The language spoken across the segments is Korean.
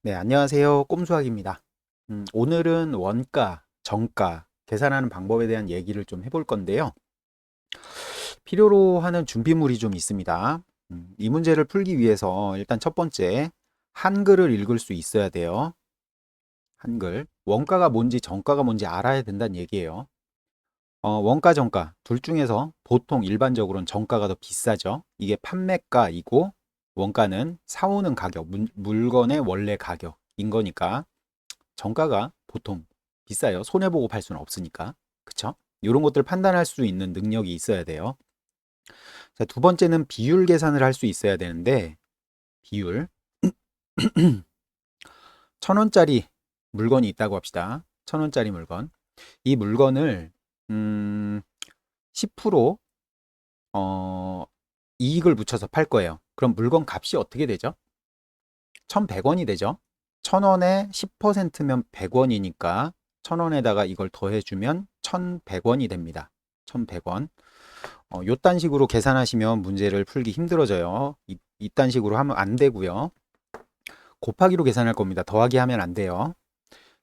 네, 안녕하세요. 꼼수학입니다. 오늘은 원가, 정가, 계산하는 방법에 대한 얘기를 좀 해볼 건데요. 필요로 하는 준비물이 좀 있습니다. 이 문제를 풀기 위해서 일단 첫 번째, 한글을 읽을 수 있어야 돼요. 한글. 원가가 뭔지 정가가 뭔지 알아야 된다는 얘기예요. 원가, 정가 둘 중에서 보통 일반적으로는 정가가 더 비싸죠. 이게 판매가이고 원가는 사오는 가격, 물건의 원래 가격인 거니까 정가가 보통 비싸요. 손해보고 팔 수는 없으니까. 그쵸? 이런 것들 판단할 수 있는 능력이 있어야 돼요. 자, 두 번째는 비율 계산을 할 수 있어야 되는데, 비율. 1,000원짜리 물건이 있다고 합시다. 1,000원짜리 물건. 이 물건을, 10% 이익을 붙여서 팔 거예요. 그럼 물건 값이 어떻게 되죠? 1,100원이 되죠. 1,000원에 10%면 100원이니까 1,000원에다가 이걸 더해주면 1,100원이 됩니다. 1,100원. 요딴 식으로 계산하시면 문제를 풀기 힘들어져요. 이딴 식으로 하면 안 되고요. 곱하기로 계산할 겁니다. 더하기 하면 안 돼요.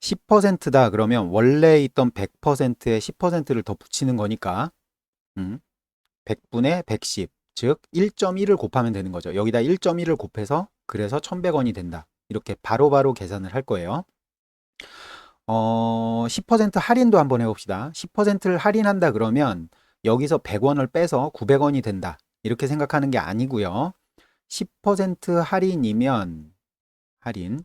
10%다 그러면 원래 있던 100%에 10%를 더 붙이는 거니까 100분의 110, 즉 1.1을 곱하면 되는 거죠. 여기다 1.1을 곱해서 그래서 1,100원이 된다. 이렇게 바로바로 계산을 할 거예요. 10% 할인도 한번 해봅시다. 10%를 할인한다 그러면 여기서 100원을 빼서 900원이 된다. 이렇게 생각하는 게 아니고요. 10% 할인이면 할인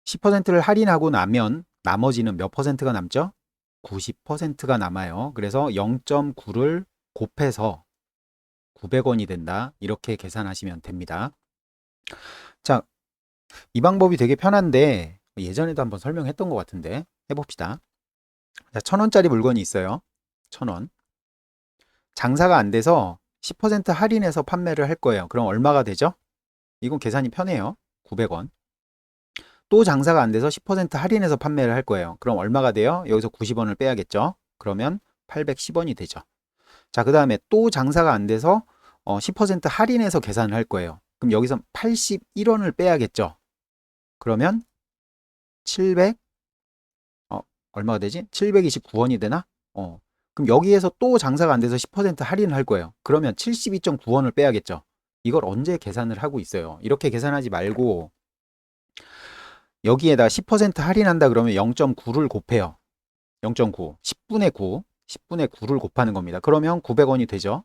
10%를 할인하고 나면 나머지는 몇 퍼센트가 남죠? 90%가 남아요. 그래서 0.9를 곱해서 900원이 된다. 이렇게 계산하시면 됩니다. 자, 이 방법이 되게 편한데 예전에도 한번 설명했던 것 같은데 해봅시다. 자, 1,000원짜리 물건이 있어요. 1,000원. 장사가 안 돼서 10% 할인해서 판매를 할 거예요. 그럼 얼마가 되죠? 이건 계산이 편해요. 900원. 또 장사가 안 돼서 10% 할인해서 판매를 할 거예요. 그럼 얼마가 돼요? 여기서 90원을 빼야겠죠? 그러면 810원이 되죠. 자, 그 다음에 또 장사가 안 돼서 10% 할인해서 계산을 할 거예요. 그럼 여기서 81원을 빼야겠죠? 그러면 700, 얼마가 되지? 729원이 되나? 그럼 여기에서 또 장사가 안 돼서 10% 할인을 할 거예요. 그러면 72.9원을 빼야겠죠? 이걸 언제 계산을 하고 있어요? 이렇게 계산하지 말고 여기에다 10% 할인한다 그러면 0.9를 곱해요. 0.9, 10분의 9, 10분의 9를 곱하는 겁니다. 그러면 900원이 되죠.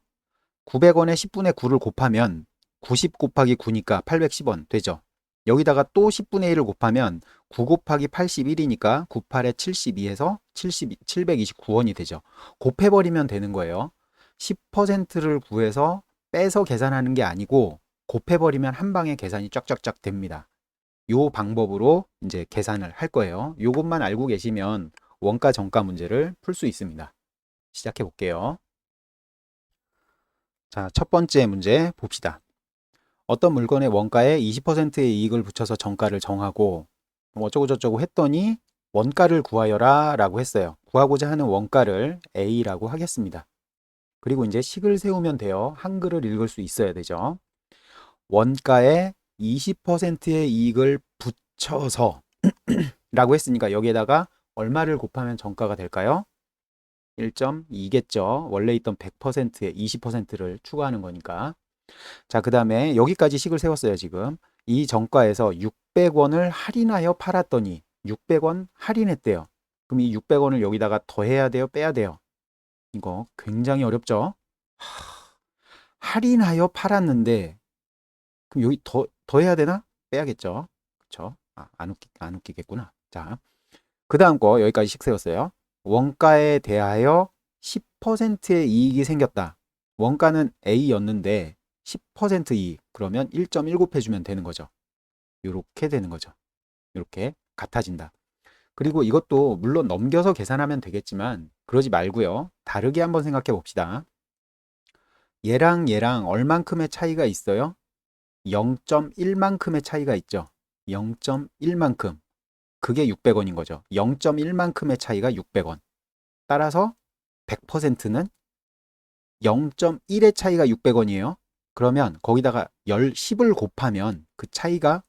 900원에 10분의 9를 곱하면 90 곱하기 9니까 810원 되죠. 여기다가 또 10분의 1을 곱하면 9 곱하기 81이니까 98에 72에서 729원이 되죠. 곱해버리면 되는 거예요. 10%를 구해서 빼서 계산하는 게 아니고 곱해버리면 한 방에 계산이 쫙쫙쫙 됩니다. 요 방법으로 이제 계산을 할 거예요. 요것만 알고 계시면 원가 정가 문제를 풀 수 있습니다. 시작해 볼게요. 자, 첫 번째 문제 봅시다. 어떤 물건의 원가에 20%의 이익을 붙여서 정가를 정하고 뭐 어쩌고저쩌고 했더니 원가를 구하여라 라고 했어요. 구하고자 하는 원가를 A라고 하겠습니다. 그리고 이제 식을 세우면 돼요. 한글을 읽을 수 있어야 되죠. 원가에 20%의 이익을 붙여서 라고 했으니까 여기에다가 얼마를 곱하면 정가가 될까요? 1.2겠죠. 원래 있던 100%에 20%를 추가하는 거니까. 자, 그 다음에 여기까지 식을 세웠어요, 지금. 이 정가에서 600원을 할인하여 팔았더니 600원 할인했대요. 그럼 이 600원을 여기다가 더해야 돼요, 빼야 돼요? 이거 굉장히 어렵죠? 할인하여 팔았는데 그럼 여기 더해야 되나? 빼야겠죠? 그쵸? 안 웃기겠구나. 자, 그 다음 거 여기까지 식 세웠어요. 원가에 대하여 10%의 이익이 생겼다. 원가는 A였는데 10% 이익. 그러면 1.1 곱해주면 되는 거죠. 이렇게 되는 거죠. 이렇게 같아진다. 그리고 이것도 물론 넘겨서 계산하면 되겠지만 그러지 말고요. 다르게 한번 생각해 봅시다. 얘랑 얼만큼의 차이가 있어요? 0.1만큼의 차이가 있죠. 0.1만큼. 그게 600원인 거죠. 0.1만큼의 차이가 600원. 따라서 100%는 0.1의 차이가 600원이에요. 그러면 거기다가 10을 곱하면 그 차이가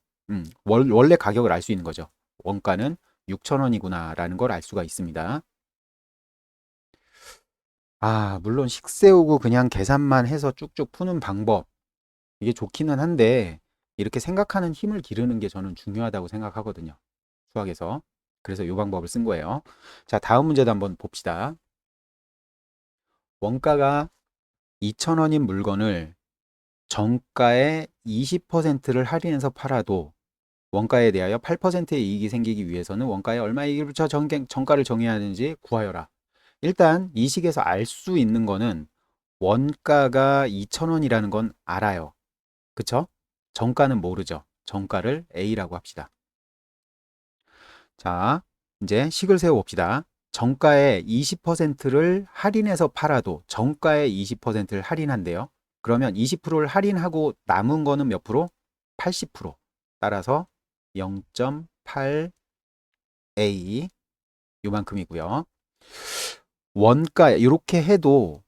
원래 가격을 알 수 있는 거죠. 원가는 6,000원이구나 라는 걸 알 수가 있습니다. 물론 식 세우고 그냥 계산만 해서 쭉쭉 푸는 방법, 이게 좋기는 한데 이렇게 생각하는 힘을 기르는 게 저는 중요하다고 생각하거든요. 수학에서. 그래서 이 방법을 쓴 거예요. 자, 다음 문제도 한번 봅시다. 원가가 2,000원인 물건을 정가의 20%를 할인해서 팔아도 원가에 대하여 8%의 이익이 생기기 위해서는 원가에 얼마의 이익을 붙여 정가를 정해야 하는지 구하여라. 일단 이 식에서 알 수 있는 거는 원가가 2,000원이라는 건 알아요. 그쵸? 정가는 모르죠. 정가를 A라고 합시다. 자, 이제 식을 세워봅시다. 정가의 20%를 할인해서 팔아도 정가의 20%를 할인한대요. 그러면 20%를 할인하고 남은 거는 몇 프로? 80%. 따라서 0.8A 요만큼이고요. 원가 이렇게 해도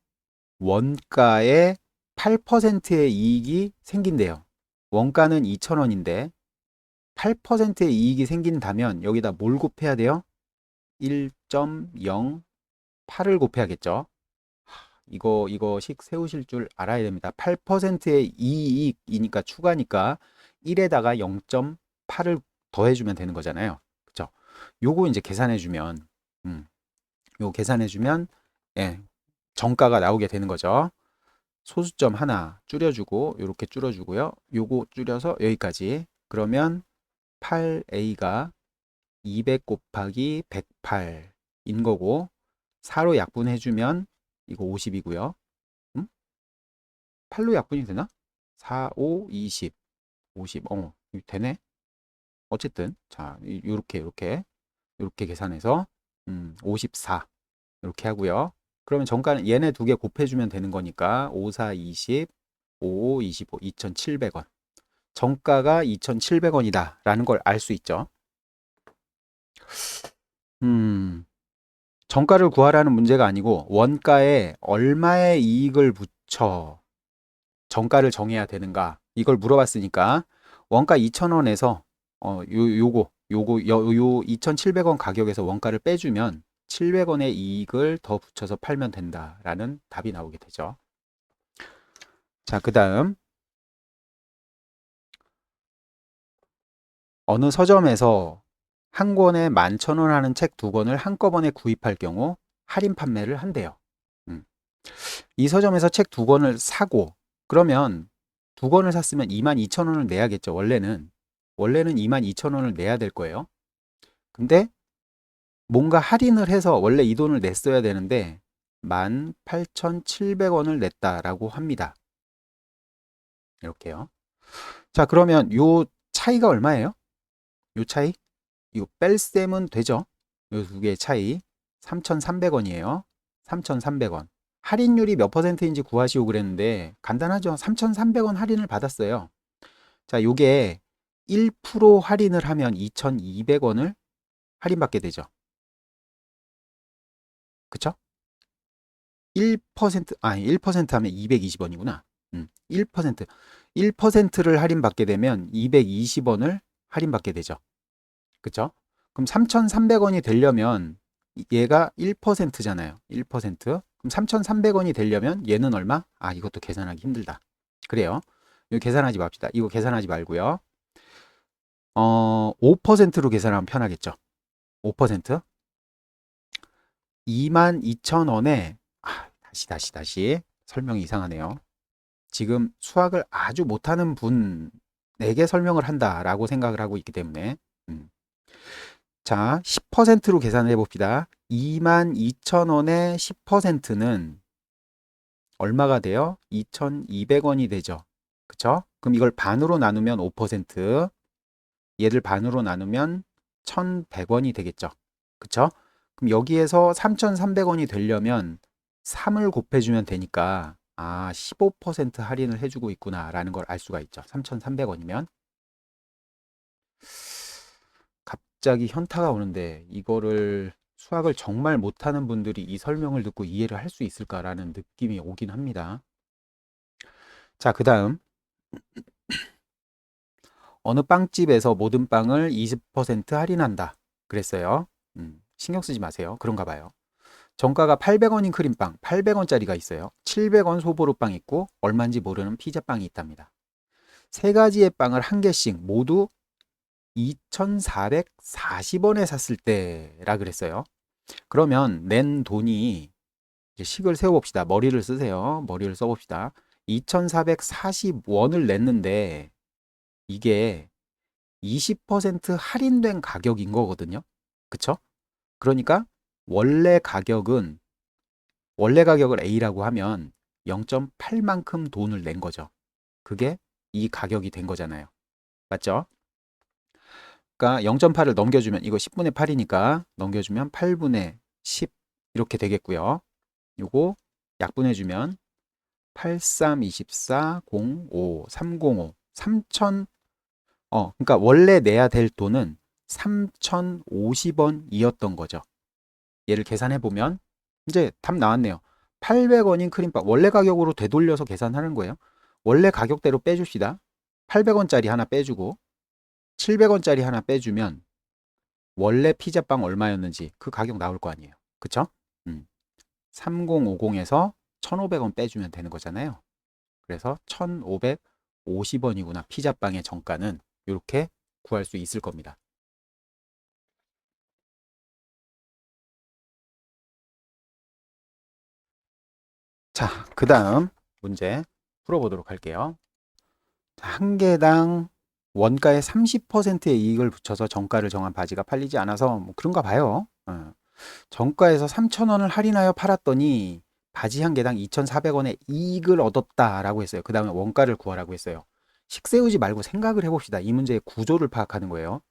원가에 8%의 이익이 생긴대요. 원가는 2,000원인데 8%의 이익이 생긴다면 여기다 뭘 곱해야 돼요? 1.08을 곱해야겠죠. 이거 식 세우실 줄 알아야 됩니다. 8%의 이익이니까 추가니까 1에다가 0.8을 더해주면 되는 거잖아요. 그쵸? 요거 이제 계산해주면, 요거 계산해주면, 예, 정가가 나오게 되는 거죠. 소수점 하나 줄여주고, 요렇게 줄여주고요. 요거 줄여서 여기까지. 그러면 8A가 200 곱하기 108인 거고, 4로 약분해주면 이거 50이고요. 8로 약분이 되나? 4, 5, 20, 50. 되네. 어쨌든 자, 요렇게 계산해서 54 이렇게 하고요. 그러면 정가는 얘네 두 개 곱해주면 되는 거니까 5, 4, 20, 5, 5, 25, 2,700원. 정가가 2,700원이다 라는 걸 알 수 있죠. 정가를 구하라는 문제가 아니고 원가에 얼마의 이익을 붙여 정가를 정해야 되는가 이걸 물어봤으니까 원가 2,000원에서 요 2,700원 가격에서 원가를 빼주면 700원의 이익을 더 붙여서 팔면 된다라는 답이 나오게 되죠. 자, 그다음 어느 서점에서 한 권에 11,000원 하는 책 두 권을 한꺼번에 구입할 경우 할인 판매를 한대요. 음. 이 서점에서 책 두 권을 사고 그러면 두 권을 샀으면 22,000원을 내야겠죠. 원래는 22,000원을 내야 될 거예요. 근데 뭔가 할인을 해서 원래 이 돈을 냈어야 되는데 18,700원을 냈다라고 합니다. 이렇게요. 자, 그러면 요 차이가 얼마예요? 요 차이? 이거 뺄셈은 되죠? 요 두 개의 차이 3,300원이에요. 3,300원. 할인율이 몇 퍼센트인지 구하시오 그랬는데 간단하죠. 3,300원 할인을 받았어요. 자, 요게 1% 할인을 하면 2,200원을 할인받게 되죠. 그쵸? 1%, 아니 1% 하면 220원이구나. 1%. 1%를 할인받게 되면 220원을 할인받게 되죠. 그쵸? 그럼 3,300원이 되려면 얘가 1%잖아요. 1%. 그럼 3,300원이 되려면 얘는 얼마? 이것도 계산하기 힘들다. 그래요. 이거 계산하지 맙시다. 이거 계산하지 말고요. 5%로 계산하면 편하겠죠. 5%. 22,000원에 다시 설명이 이상하네요. 지금 수학을 아주 못하는 분에게 설명을 한다라고 생각을 하고 있기 때문에 자, 10%로 계산해 봅시다. 22,000원의 10%는 얼마가 돼요? 2,200원이 되죠. 그쵸? 그럼 이걸 반으로 나누면 5%, 얘를 반으로 나누면 1,100원이 되겠죠. 그쵸? 그럼 여기에서 3,300원이 되려면 3을 곱해주면 되니까 15% 할인을 해주고 있구나 라는 걸 알 수가 있죠. 3,300원이면 갑자기 현타가 오는데 이거를 수학을 정말 못하는 분들이 이 설명을 듣고 이해를 할 수 있을까라는 느낌이 오긴 합니다. 자, 그 다음 어느 빵집에서 모든 빵을 20% 할인한다. 그랬어요. 신경 쓰지 마세요. 그런가 봐요. 정가가 800원인 크림빵, 800원짜리가 있어요. 700원 소보루빵 있고 얼마인지 모르는 피자빵이 있답니다. 세 가지의 빵을 한 개씩 모두 2,440원에 샀을 때라 그랬어요. 그러면 낸 돈이 이제 식을 세워봅시다. 머리를 쓰세요. 머리를 써봅시다. 2,440원을 냈는데 이게 20% 할인된 가격인 거거든요. 그쵸? 그러니까 원래 가격은 원래 가격을 A라고 하면 0.8만큼 돈을 낸 거죠. 그게 이 가격이 된 거잖아요. 맞죠? 그러니까 0.8을 넘겨주면 이거 10분의 8이니까 넘겨주면 8분의 10 이렇게 되겠고요. 요거 약분해주면 83, 24, 05, 305, 3000 그러니까 원래 내야 될 돈은 3,050원이었던 거죠. 얘를 계산해 보면 이제 답 나왔네요. 800원인 크림빵 원래 가격으로 되돌려서 계산하는 거예요. 원래 가격대로 빼줍시다. 800원짜리 하나 빼주고 700원짜리 하나 빼주면 원래 피자빵 얼마였는지 그 가격 나올 거 아니에요. 그쵸? 3050에서 1500원 빼주면 되는 거잖아요. 그래서 1550원이구나. 피자빵의 정가는 이렇게 구할 수 있을 겁니다. 자, 그 다음 문제 풀어보도록 할게요. 한 개당 원가의 30%의 이익을 붙여서 정가를 정한 바지가 팔리지 않아서 뭐 그런가 봐요. 정가에서 3,000원을 할인하여 팔았더니 바지 한 개당 2,400원의 이익을 얻었다라고 했어요. 그 다음에 원가를 구하라고 했어요. 식 세우지 말고 생각을 해봅시다. 이 문제의 구조를 파악하는 거예요.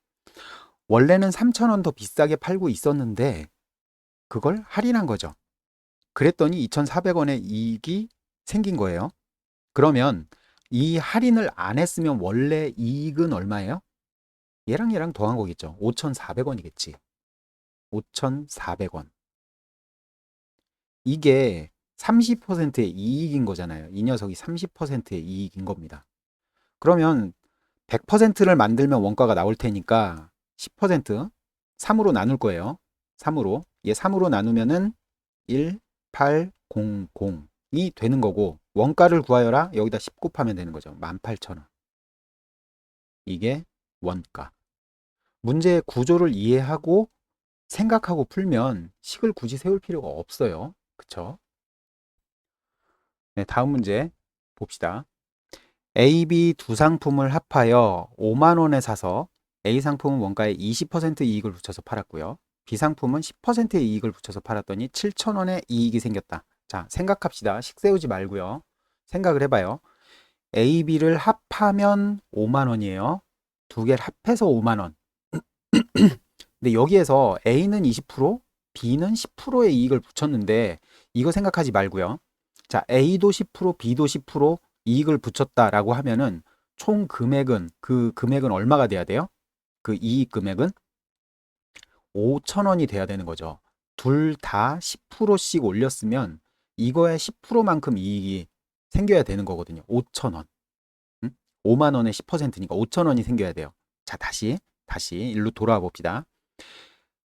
원래는 3,000원 더 비싸게 팔고 있었는데 그걸 할인한 거죠. 그랬더니 2,400원의 이익이 생긴 거예요. 그러면 이 할인을 안 했으면 원래 이익은 얼마예요? 얘랑 더한 거겠죠. 5,400원이겠지. 5,400원. 이게 30%의 이익인 거잖아요. 이 녀석이 30%의 이익인 겁니다. 그러면 100%를 만들면 원가가 나올 테니까 10% 3으로 나눌 거예요. 3으로. 얘 3으로 나누면은 1800이 되는 거고 원가를 구하여라. 여기다 10 곱하면 되는 거죠. 18,000원. 이게 원가. 문제의 구조를 이해하고 생각하고 풀면 식을 굳이 세울 필요가 없어요. 그쵸? 네, 다음 문제 봅시다. A, B 두 상품을 합하여 5만 원에 사서 A 상품은 원가에 20% 이익을 붙여서 팔았고요. B 상품은 10%의 이익을 붙여서 팔았더니 7,000원의 이익이 생겼다. 자, 생각합시다. 식 세우지 말고요. 생각을 해봐요. A, B를 합하면 5만 원이에요. 두 개를 합해서 5만 원. 근데 여기에서 A는 20%, B는 10%의 이익을 붙였는데 이거 생각하지 말고요. 자, A도 10%, B도 10% 이익을 붙였다라고 하면은 총 금액은 그 금액은 얼마가 돼야 돼요? 그 이익 금액은 5,000원이 돼야 되는 거죠. 둘 다 10%씩 올렸으면 이거에 10%만큼 이익이 생겨야 되는 거거든요. 5,000원. 5만 원에 10%니까 5,000원이 생겨야 돼요. 자, 다시 일로 돌아와 봅시다.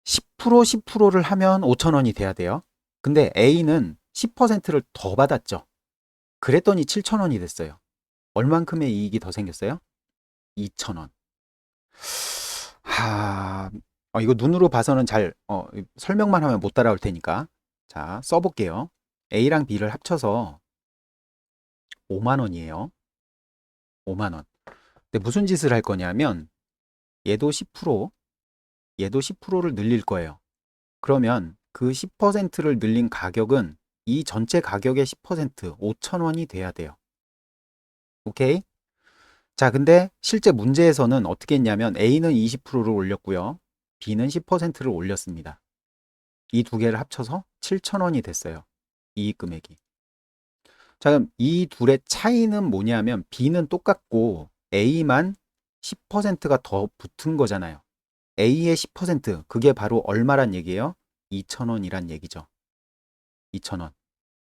10% 10%를 하면 5,000원이 돼야 돼요. 근데 A는 10%를 더 받았죠. 그랬더니 7,000원이 됐어요. 얼만큼의 이익이 더 생겼어요? 2,000원. 이거 눈으로 봐서는 잘 설명만 하면 못 따라올 테니까 자, 써볼게요. A랑 B를 합쳐서 5만 원이에요. 5만 원. 근데 무슨 짓을 할 거냐면 얘도 10%, 얘도 10%를 늘릴 거예요. 그러면 그 10%를 늘린 가격은 이 전체 가격의 10%, 5,000원이 돼야 돼요. 오케이? 자, 근데 실제 문제에서는 어떻게 했냐면 A는 20%를 올렸고요. B는 10%를 올렸습니다. 이 두 개를 합쳐서 7,000원이 됐어요. 이익 금액이. 자, 그럼 이 둘의 차이는 뭐냐면 B는 똑같고 A만 10%가 더 붙은 거잖아요. A의 10% 그게 바로 얼마란 얘기예요? 2,000원이란 얘기죠. 2,000원.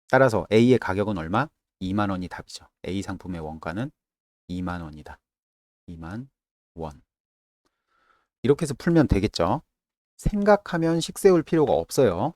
따라서 A의 가격은 얼마? 2만 원이 답이죠. A 상품의 원가는 2만 원이다. 2만 이렇게 해서 풀면 되겠죠. 생각하면 식 세울 필요가 없어요.